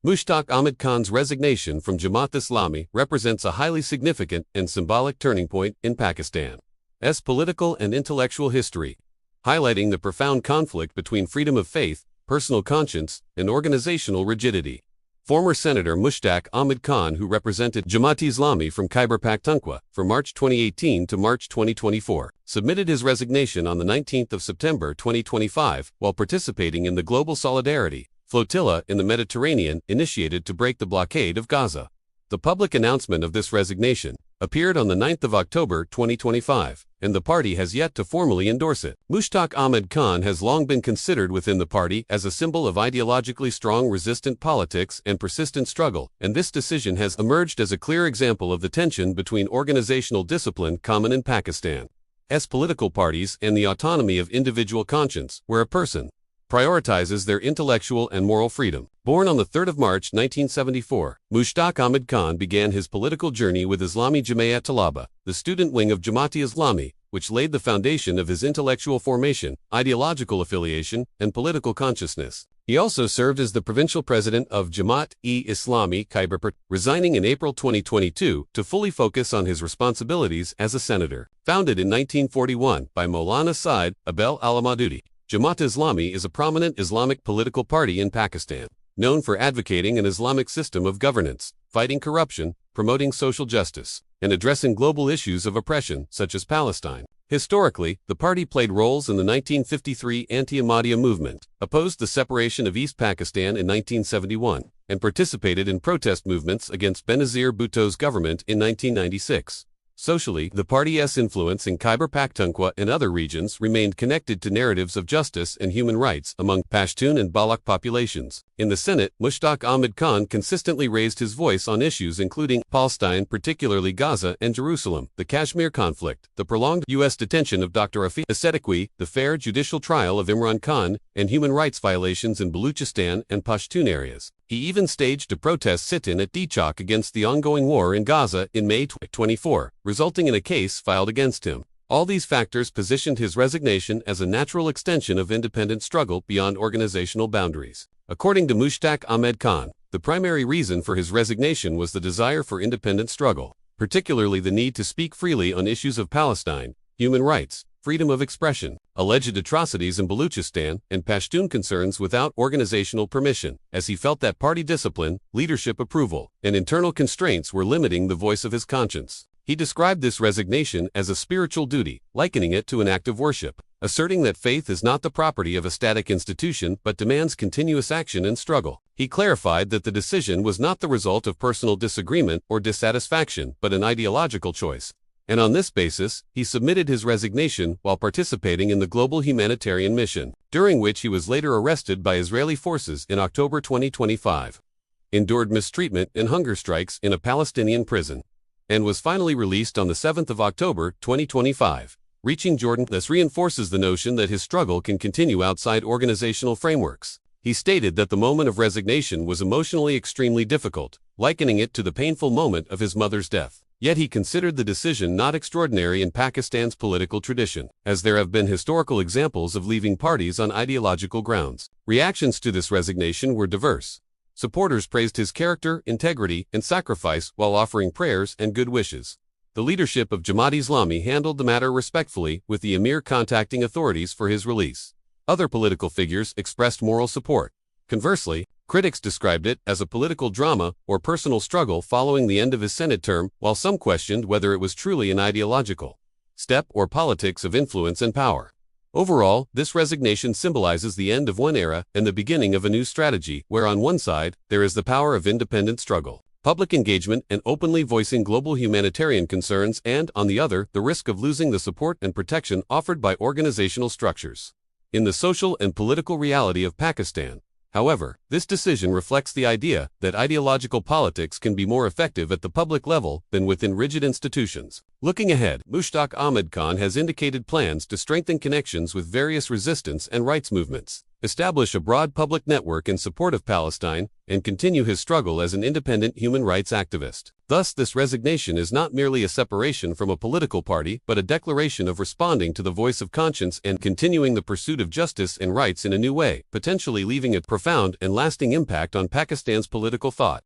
Mushtaq Ahmed Khan's resignation from Jamaat-e-Islami represents a highly significant and symbolic turning point in Pakistan's political and intellectual history, highlighting the profound conflict between freedom of faith, personal conscience, and organizational rigidity. Former Senator Mushtaq Ahmed Khan, who represented Jamaat-e-Islami from Khyber Pakhtunkhwa from March 2018 to March 2024, submitted his resignation on the 19th of September 2025 while participating in the Global Solidarity flotilla in the Mediterranean initiated to break the blockade of Gaza. The public announcement of this resignation appeared on the 9th of October 2025, and the party has yet to formally endorse it. Mushtaq Ahmed Khan has long been considered within the party as a symbol of ideologically strong resistant politics and persistent struggle, and this decision has emerged as a clear example of the tension between organizational discipline common in Pakistan's political parties and the autonomy of individual conscience, where a person prioritizes their intellectual and moral freedom. Born on the 3rd of March 1974, Mushtaq Ahmed Khan began his political journey with Islami Jamaat Talaba, the student wing of Jamaat-e-Islami, which laid the foundation of his intellectual formation, ideological affiliation, and political consciousness. He also served as the provincial president of Jamaat-e-Islami Khyber, resigning in April 2022 to fully focus on his responsibilities as a senator. Founded in 1941 by Maulana Said Abel al-Maududi, Jamaat-e-Islami is a prominent Islamic political party in Pakistan, known for advocating an Islamic system of governance, fighting corruption, promoting social justice, and addressing global issues of oppression, such as Palestine. Historically, the party played roles in the 1953 anti-Ahmadiyya movement, opposed the separation of East Pakistan in 1971, and participated in protest movements against Benazir Bhutto's government in 1996. Socially, the party's influence in Khyber Pakhtunkhwa and other regions remained connected to narratives of justice and human rights among Pashtun and Baloch populations. In the Senate, Mushtaq Ahmed Khan consistently raised his voice on issues including Palestine, particularly Gaza and Jerusalem, the Kashmir conflict, the prolonged U.S. detention of Dr. Hafiz Asadikwi, the fair judicial trial of Imran Khan, and human rights violations in Baluchistan and Pashtun areas. He even staged a protest sit-in at D-Chowk against the ongoing war in Gaza in May 2024, resulting in a case filed against him. All these factors positioned his resignation as a natural extension of independent struggle beyond organizational boundaries. According to Mushtaq Ahmed Khan, the primary reason for his resignation was the desire for independent struggle, particularly the need to speak freely on issues of Palestine, human rights, freedom of expression, alleged atrocities in Baluchistan, and Pashtun concerns without organizational permission, as he felt that party discipline, leadership approval, and internal constraints were limiting the voice of his conscience. He described this resignation as a spiritual duty, likening it to an act of worship, asserting that faith is not the property of a static institution but demands continuous action and struggle. He clarified that the decision was not the result of personal disagreement or dissatisfaction but an ideological choice. And on this basis, he submitted his resignation while participating in the global humanitarian mission, during which he was later arrested by Israeli forces in October 2025, endured mistreatment and hunger strikes in a Palestinian prison, and was finally released on the 7th of October 2025, reaching Jordan. This reinforces the notion that his struggle can continue outside organizational frameworks. He stated that the moment of resignation was emotionally extremely difficult, likening it to the painful moment of his mother's death. Yet he considered the decision not extraordinary in Pakistan's political tradition, as there have been historical examples of leaving parties on ideological grounds. Reactions to this resignation were diverse. Supporters praised his character, integrity, and sacrifice while offering prayers and good wishes. The leadership of Jamaat-e-Islami handled the matter respectfully, with the emir contacting authorities for his release. Other political figures expressed moral support. Conversely, critics described it as a political drama or personal struggle following the end of his Senate term, while some questioned whether it was truly an ideological step or politics of influence and power. Overall, this resignation symbolizes the end of one era and the beginning of a new strategy, where on one side, there is the power of independent struggle, public engagement, and openly voicing global humanitarian concerns, and, on the other, the risk of losing the support and protection offered by organizational structures. In the social and political reality of Pakistan, however, this decision reflects the idea that ideological politics can be more effective at the public level than within rigid institutions. Looking ahead, Mushtaq Ahmed Khan has indicated plans to strengthen connections with various resistance and rights movements, establish a broad public network in support of Palestine, and continue his struggle as an independent human rights activist. Thus, this resignation is not merely a separation from a political party, but a declaration of responding to the voice of conscience and continuing the pursuit of justice and rights in a new way, potentially leaving a profound and lasting impact on Pakistan's political thought.